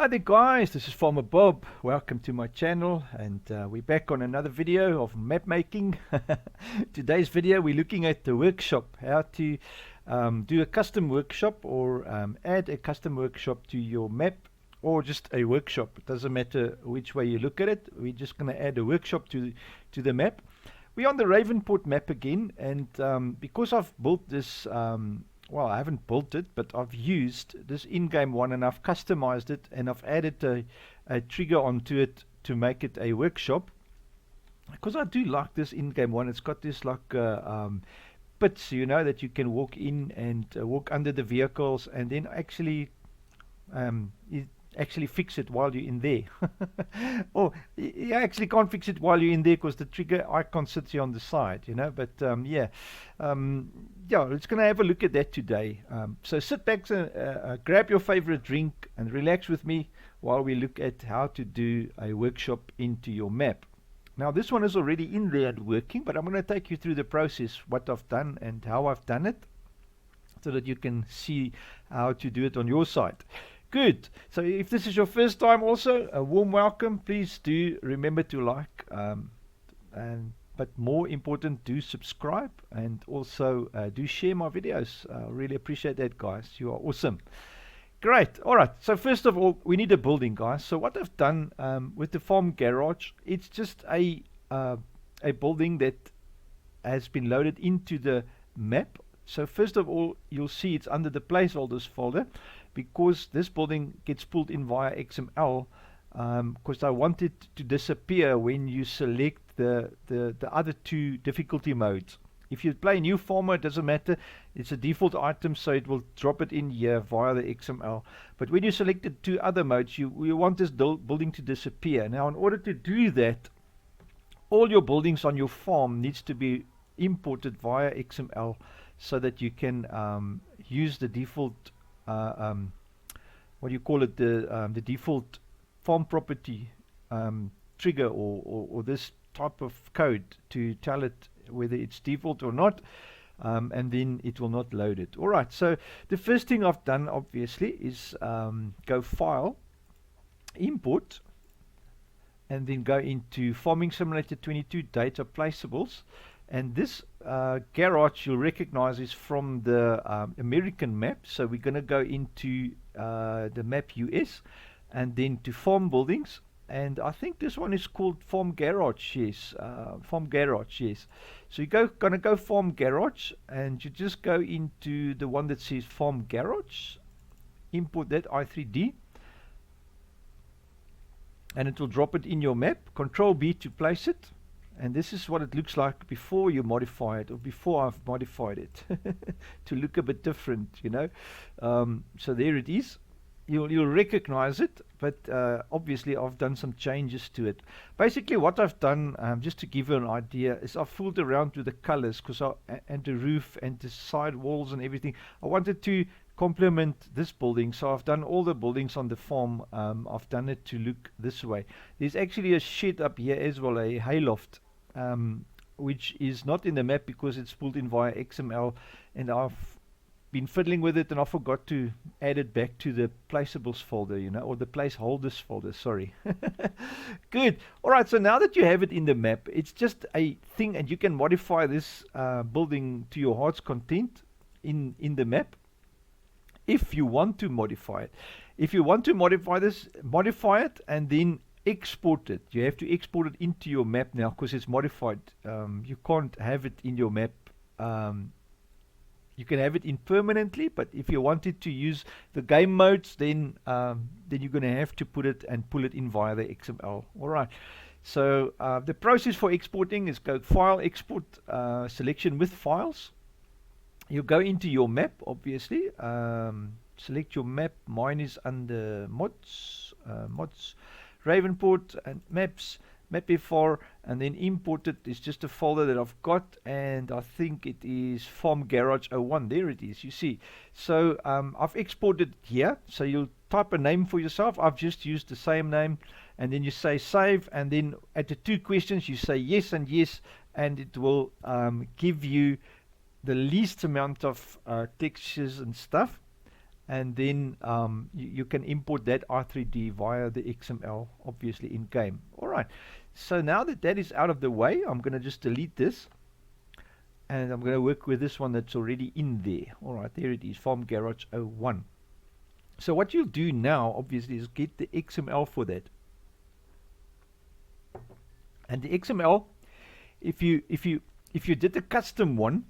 Hi there guys, this is Farmer Bob. Welcome to my channel, and we're back on another video of map making. Today's video we're looking at the workshop, how to do a custom workshop or add a custom workshop to your map, or just a workshop. It doesn't matter which way you look at it, we're just going to add a workshop to the map. We're on the Ravenport map again, and because I've built this well, I haven't built it, but I've used this in-game one and I've customized it, and I've added a trigger onto it to make it a workshop, because I do like this in-game one. It's got this like pits, you know, that you can walk in and walk under the vehicles, and then actually fix it while you're in there. Or you actually can't fix it while you're in there because the trigger icon sits here on the side, you know. But yeah, it's going to have a look at that today. So sit back and grab your favorite drink and relax with me while we look at how to do a workshop into your map. Now this one is already in there and working, but I'm going to take you through the process, what I've done and how I've done it, so that you can see how to do it on your side. Good. So if this is your first time, also a warm welcome. Please do remember to like, but more important, do subscribe, and also do share my videos. I really appreciate that, guys. You are awesome. Great. All right. So first of all, we need a building, guys. So what I've done with the farm garage, it's just a building that has been loaded into the map. So first of all, you'll see it's under the placeholders folder, because this building gets pulled in via XML, because I want it to disappear when you select the other two difficulty modes. If you play new farmer, it doesn't matter, it's a default item, so it will drop it in here via the XML. But when you select the two other modes, you want this building to disappear. Now in order to do that, all your buildings on your farm needs to be imported via XML, so that you can use the default what do you call it, the default farm property trigger, or this type of code to tell it whether it's default or not, and then it will not load it. Alright, so the first thing I've done obviously is go File, Import, and then go into Farming Simulator 22 Data Placeables. And this garage you'll recognize is from the American map. So we're going to go into the map US, and then to farm buildings. And I think this one is called Farm Garage, yes. Farm Garage, yes. So you're going to go Farm Garage, and you just go into the one that says Farm Garage. Import that i3D. And it will drop it in your map. Control B to place it. And this is what it looks like before you modify it, or before I've modified it to look a bit different, you know. So there it is. You'll recognize it, but obviously I've done some changes to it. Basically what I've done, just to give you an idea, is I've fooled around with the colors, and the roof and the side walls and everything. I wanted to complement this building, so I've done all the buildings on the farm, I've done it to look this way. There's actually a shed up here as well, a hayloft, which is not in the map because it's pulled in via XML, and I've been fiddling with it and I forgot to add it back to the placeables folder, you know, or the placeholders folder, sorry. Good. Alright, so now that you have it in the map, it's just a thing, and you can modify this building to your heart's content in the map if you want to modify it. If you want to modify this, modify it and then export it. You have to export it into your map now because it's modified. You can't have it in your map. You can have it in permanently, but if you wanted to use the game modes, then you're going to have to put it and pull it in via the XML. Alright, so the process for exporting is go File, Export, Selection with Files. You go into your map, obviously, select your map. Mine is under mods, Ravenport and maps, mapf4, and then import it. It's just a folder that I've got, and I think it is Farm Garage 01. There it is, you see. So I've exported here, so you'll type a name for yourself. I've just used the same name, and then you say save, and then at the 2 questions you say yes and yes, and it will give you the least amount of textures and stuff. and then you can import that R3D via the XML, obviously in game. All right, so now that that is out of the way, I'm going to just delete this, and I'm going to work with this one that's already in there. All right, there it is, Farm Garage 01. So what you'll do now, obviously, is get the XML for that. And the XML, if you did a custom one,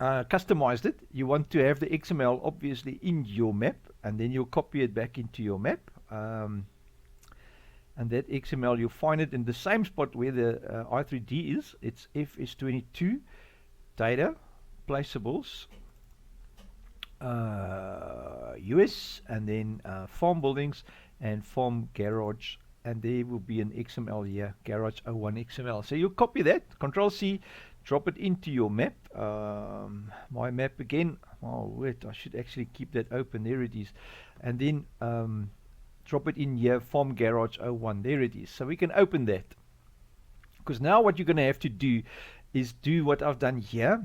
customized it, you want to have the XML obviously in your map, and then you'll copy it back into your map. And that XML, you'll find it in the same spot where the R3D is. It's FS22 data placeables US, and then farm buildings and farm garage, and there will be an XML here, garage 01 XML. So you copy that, Control C, drop it into your map. My map again. Oh wait, I should actually keep that open. There it is. And then drop it in here, farm garage 01. There it is. So we can open that, because now what you're going to have to do is do what I've done here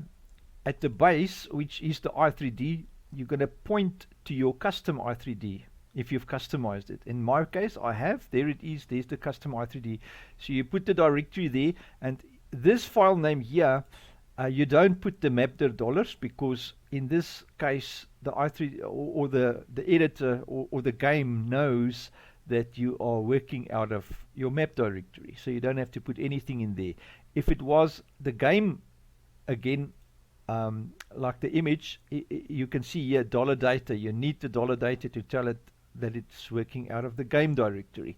at the base, which is the R3D. You're going to point to your custom R3D if you've customized it. In my case, I have. There it is. There's the custom R3D. So you put the directory there, and this file name here, you don't put the map.dollars, because in this case the R3 or the editor or the game knows that you are working out of your map directory, so you don't have to put anything in there. If it was the game, again, like the image, you can see here dollar data. You need the dollar data to tell it that it's working out of the game directory,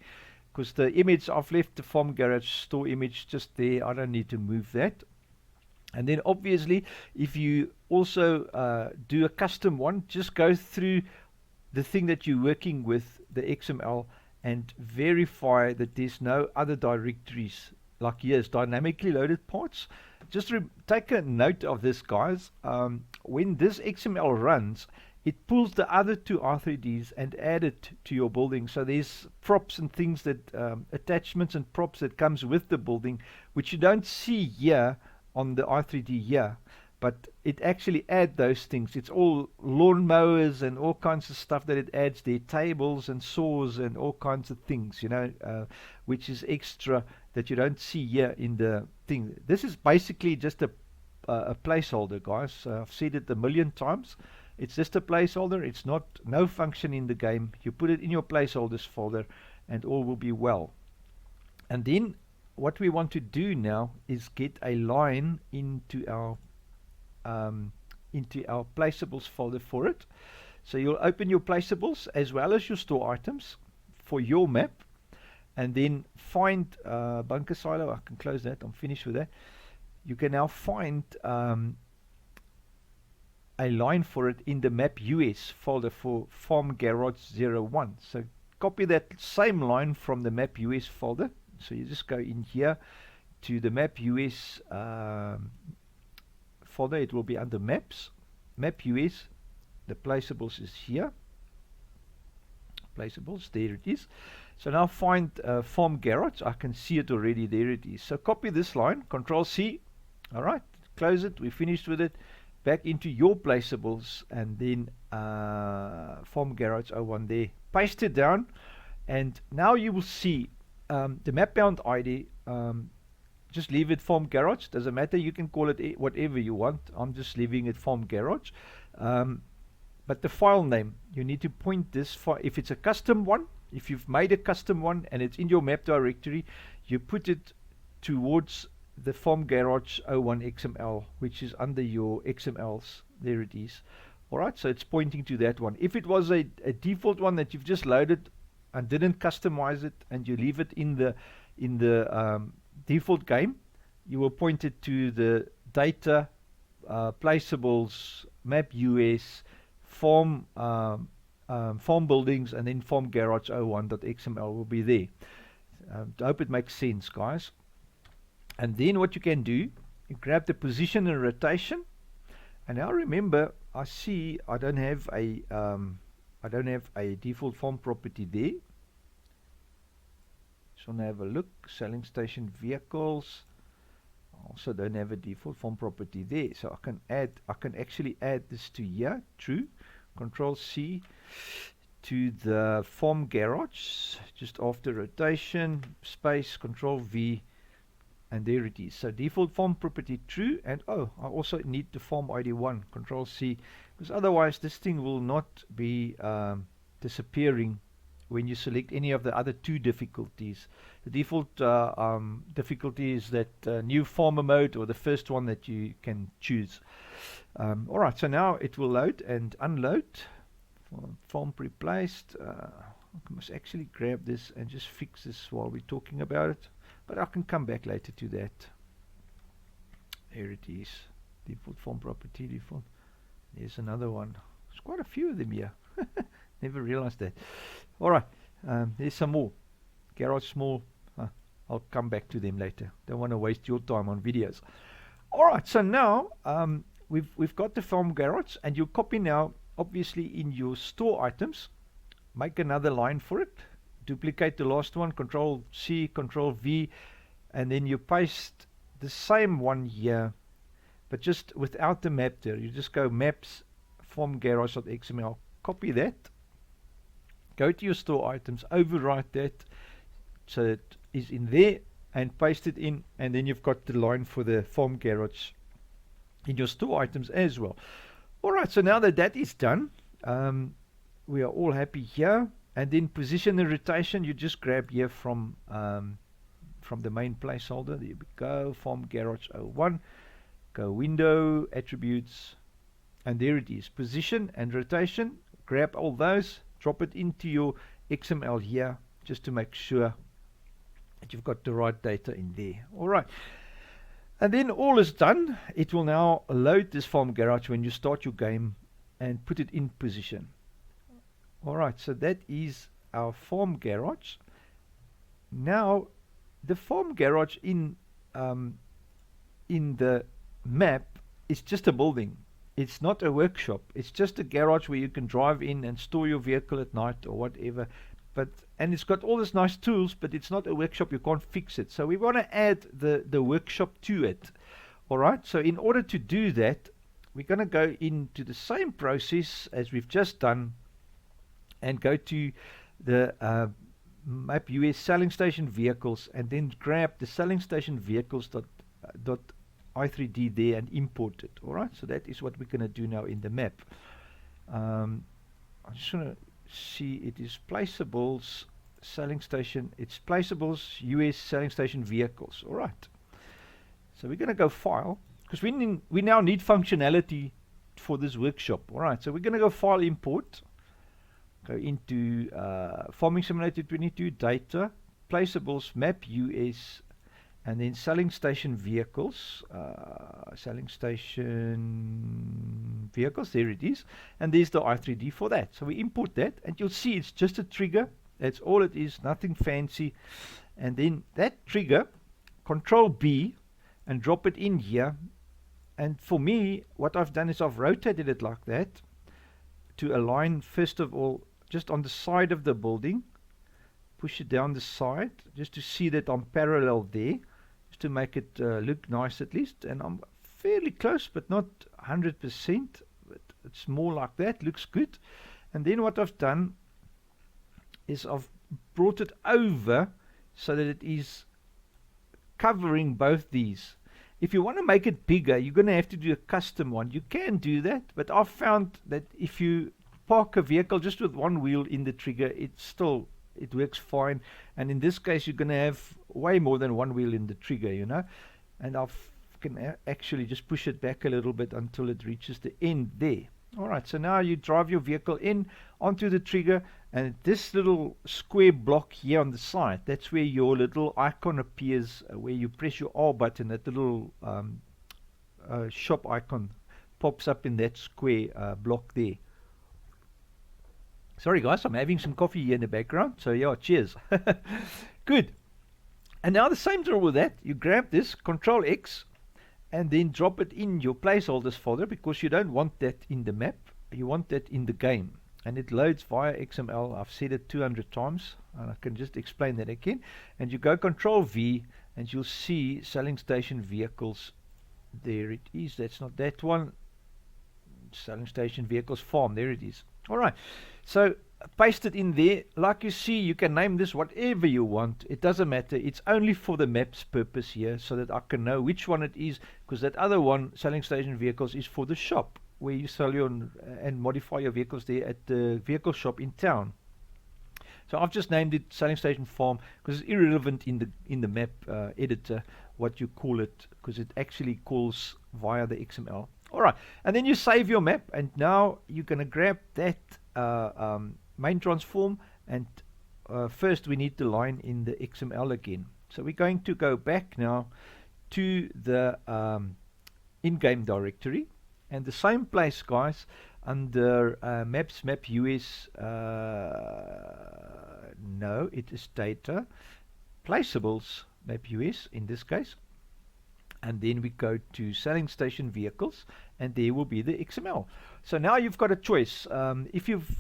because the image I've left the farm garage store image just there. I don't need to move that. And then obviously, if you also do a custom one, just go through the thing that you're working with, the XML, and verify that there's no other directories. Like here's dynamically loaded parts. Just take a note of this, guys. When this XML runs, it pulls the other two R3Ds and add it to your building. So there's props and things that, attachments and props that comes with the building, which you don't see here on the R3D here, but it actually adds those things. It's all lawn mowers and all kinds of stuff that it adds there, tables and saws and all kinds of things, you know, which is extra that you don't see here in the thing. This is basically just a placeholder, guys. I've said it a million times. It's just a placeholder. It's not no function in the game. You put it in your placeholders folder and all will be well. And then what we want to do now is get a line into our placeables folder for it. So you'll open your placeables as well as your store items for your map, and then find bunker silo. I can close that. I'm finished with that. You can now find a line for it in the map US folder for farm garage 01. So copy that same line from the map US folder. So you just go in here to the map US folder. It will be under maps, map US. The placeables is here. Placeables, there it is. So now find farm garage. I can see it already. There it is. So copy this line, Control C. All right, close it. We're finished with it. Back into your placeables, and then farm garage 01 there. Paste it down, and now you will see the map bound ID. Just leave it farm garage. Doesn't matter. You can call it whatever you want. I'm just leaving it farm garage. But the file name, you need to point this file. If it's a custom one, if you've made a custom one and it's in your map directory, you put it towards the farm garage 01 XML, which is under your XMLs. There it is. All right. So it's pointing to that one. If it was a default one that you've just loaded and didn't customize it, and you leave it in the default game, you will point it to the data, placeables, map US, farm buildings, and then farm garage 01.xml will be there. I hope it makes sense, guys. And then what you can do, you grab the position and rotation. And now remember, I see I don't have a default farm property there. Just want to have a look. Selling station vehicles. Also don't have a default farm property there. So I can actually add this to here. True. Control C to the form garage, just after rotation, space, Control V, and there it is. So default form property true, and I also need the form ID 1, Control C, because otherwise this thing will not be disappearing when you select any of the other two difficulties. The default difficulty is that new former mode, or the first one that you can choose. Alright, so now it will load and unload. Form pre-placed. I must actually grab this and just fix this while we're talking about it, but I can come back later to that. There it is. Default form property default. There's another one. There's quite a few of them here. Never realized that. Alright, there's some more. Garage small. I'll come back to them later. Don't want to waste your time on videos. Alright, so now we've got the form garage, and you copy now, obviously, in your store items. Make another line for it. Duplicate the last one. Control C, Control V, and then you paste the same one here, but just without the map there. You just go maps, form garage.xml. Copy that. Go to your store items, overwrite that so it is in there, and paste it in, and then you've got the line for the form garage in your store items as well. Alright, so now that that is done, we are all happy here. And then position and rotation, you just grab here from the main placeholder. There we go, form garage 01, go window, attributes, and there it is. Position and rotation, grab all those, drop it into your XML here, just to make sure that you've got the right data in there. Alright, and then all is done. It will now load this form garage when you start your game and put it in position. Alright, so that is our form garage. Now the form garage in the map is just a building. It's not a workshop. It's just a garage where you can drive in and store your vehicle at night or whatever. And it's got all these nice tools, but it's not a workshop. You can't fix it. So we want to add the workshop to it. Alright, so in order to do that, we're going to go into the same process as we've just done and go to the map US selling station vehicles, and then grab the selling station vehicles dot i3d there and import it. Alright, so that is what we're going to do now in the map. I just want to see, it is placeables selling station, it's placeables US selling station vehicles. Alright, so we're going to go file, because we now need functionality for this workshop. Alright, so we're going to go file, import, go into Farming Simulator 22, data, placeables, map US, and then selling station vehicles, selling station vehicles, there it is, and there's the i3d for that. So we import that, and you'll see it's just a trigger. That's all it is, nothing fancy. And then that trigger, Control B, and drop it in here. And for me, what I've done is I've rotated it like that to align, first of all, just on the side of the building. Push it down the side, just to see that I'm parallel there, just to make it look nice at least. And I'm fairly close, but not 100%, but it's more like that, looks good. And then what I've done is I've brought it over so that it is covering both these. If you want to make it bigger, you're going to have to do a custom one. You can do that, but I've found that if you park a vehicle just with one wheel in the trigger, it works fine. And in this case, you're going to have way more than one wheel in the trigger, you know. And I can actually just push it back a little bit until it reaches the end there. Alright, so now you drive your vehicle in onto the trigger, and this little square block here on the side, that's where your little icon appears, where you press your R button, that little shop icon pops up in that square block there. Sorry guys, I'm having some coffee here in the background, so yeah, cheers. Good. And now the same drill with that, you grab this, Control X, and then drop it in your placeholders folder, because you don't want that in the map, you want that in the game. And it loads via XML. I've said it 200 times, and I can just explain that again. And you go Control V, and you'll see selling station vehicles. There it is. That's not that one. Selling station vehicles farm. There it is. All right, so paste it in there. Like you see, you can name this whatever you want. It doesn't matter. It's only for the maps purpose here, so that I can know which one it is, because that other one, selling station vehicles, is for the shop where you sell your and modify your vehicles there at the vehicle shop in town. So I've just named it Selling Station Farm because it's irrelevant in the map editor what you call it, because it actually calls via the XML. All right, and then you save your map, and now you're going to grab that main transform, and first we need the line in the XML again. So we're going to go back now to the in-game directory, and the same place, guys, under maps, map US, no, it is data, placeables, map US in this case, and then we go to selling station vehicles, and there will be the XML. So now you've got a choice. If you've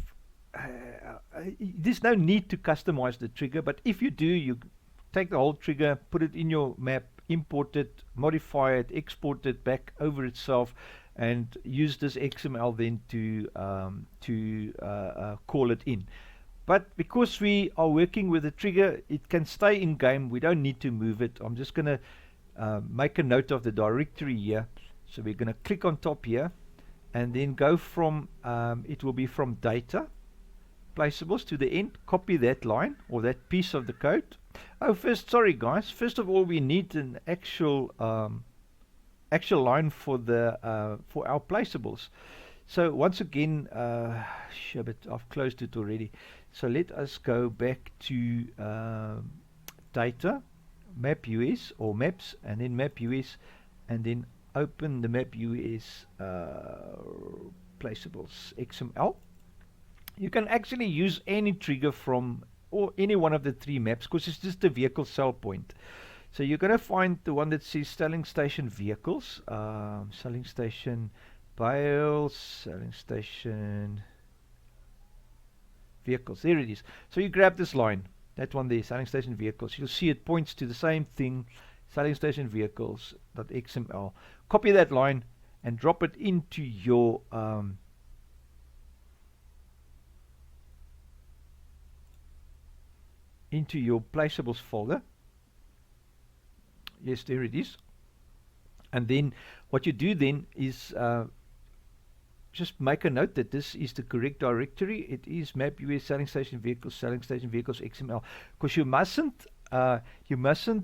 there's no need to customize the trigger, but if you do, you take the whole trigger, put it in your map, import it, modify it, export it back over itself, and use this XML then to call it in. But because we are working with a trigger, it can stay in game. We don't need to move it. I'm just going to make a note of the directory here. So we're going to click on top here, and then go from, it will be from data, placeables to the end, copy that line or that piece of the code. Oh, sorry guys, first of all we need an actual line for the for our placeables. So once again, but I've closed it already. So let us go back to data, map US or maps, and then map US, and then open the map US placeables XML. You can actually use any trigger from or any one of the three maps, because it's just a vehicle sell point. So you're going to find the one that says selling station vehicles, selling station bales, selling station vehicles. There it is. So you grab this line, that one there, selling station vehicles. You'll see it points to the same thing, selling station vehicles.xml. Copy that line and drop it into your placeables folder. Yes, there it is. And then what you do then is just make a note that this is the correct directory. It is map US selling station vehicles XML, because you mustn't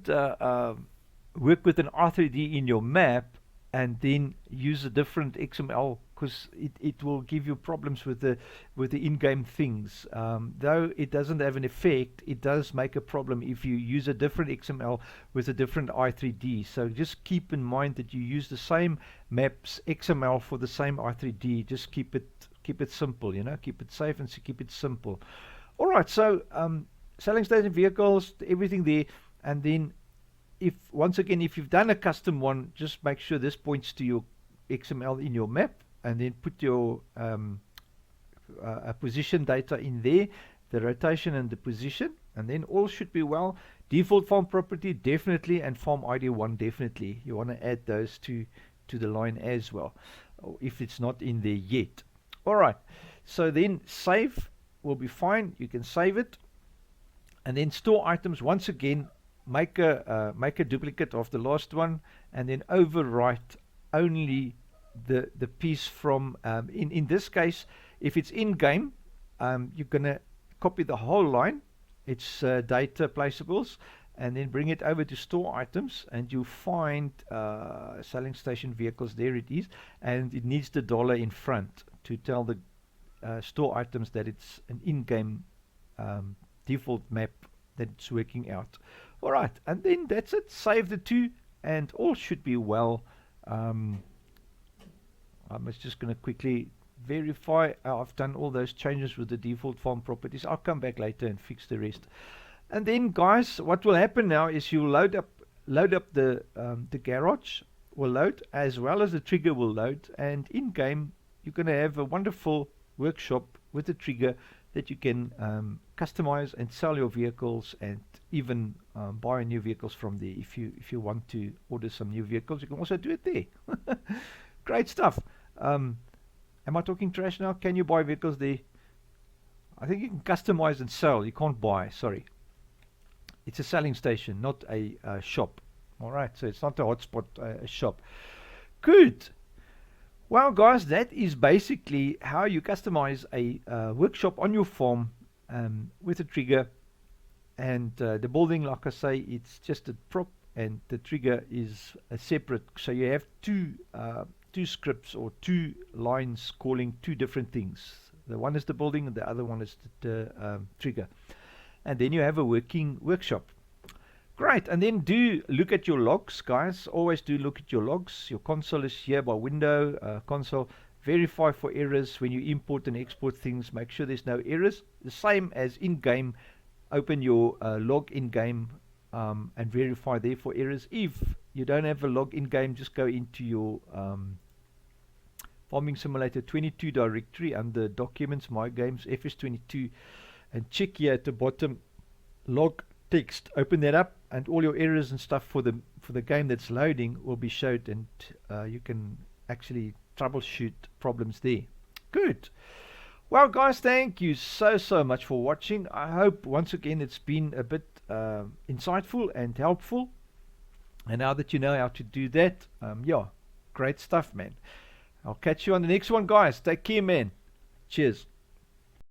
work with an R3D in your map and then use a different XML, because it will give you problems with the in-game things. Though it doesn't have an effect, it does make a problem if you use a different XML with a different R3D. So just keep in mind that you use the same maps XML for the same R3D. Just keep it simple, keep it safe and keep it simple. All right, so selling station vehicles, everything there, and then once again, if you've done a custom one, just make sure this points to your XML in your map, and then put your position data in there, the rotation and the position, and then all should be well. Default farm property definitely, and farm ID 1 definitely. You want to add those to the line as well, if it's not in there yet. All right, so then save will be fine. You can save it, and then store items. Once again, make a duplicate of the last one, and then overwrite only the piece from in this case, if it's in game, you're gonna copy the whole line. It's data placeables, and then bring it over to store items, and you'll find selling station vehicles. There it is, and it needs the dollar in front to tell the store items that it's an in-game default map that it's working out. All right, and then that's it. Save the two, and all should be well. I'm just going to quickly verify I've done all those changes with the default farm properties. I'll come back later and fix the rest. And then, guys, what will happen now is you'll load up the garage will load, as well as the trigger will load, and in game you're going to have a wonderful workshop with the trigger that you can customize and sell your vehicles, and even buy new vehicles from there. If you want to order some new vehicles, you can also do it there. Great stuff. Am I talking trash now? Can you buy vehicles there? I think you can customize and sell. You can't buy, sorry. It's a selling station, not a shop. All right, so it's not a hotspot, a shop. Good. Well, guys, that is basically how you customize a workshop on your farm with a trigger. And the building, like I say, it's just a prop, and the trigger is a separate. So you have two scripts or two lines calling two different things. The one is the building, and the other one is the trigger. And then you have a working workshop. Great, and then do look at your logs, guys. Always do look at your logs. Your console is here by window console. Verify for errors when you import and export things. Make sure there's no errors. The same as in-game. Open your log in-game and verify there for errors. If you don't have a log in-game, just go into your Farming Simulator 22 directory under Documents, My Games, FS22, and check here at the bottom log text. Open that up, and all your errors and stuff for the game that's loading will be showed, and you can actually troubleshoot problems there. Good. Well, guys, thank you so much for watching. I hope once again it's been a bit insightful and helpful. And now that you know how to do that, yeah, great stuff, man. I'll catch you on the next one, guys. Take care, man. Cheers.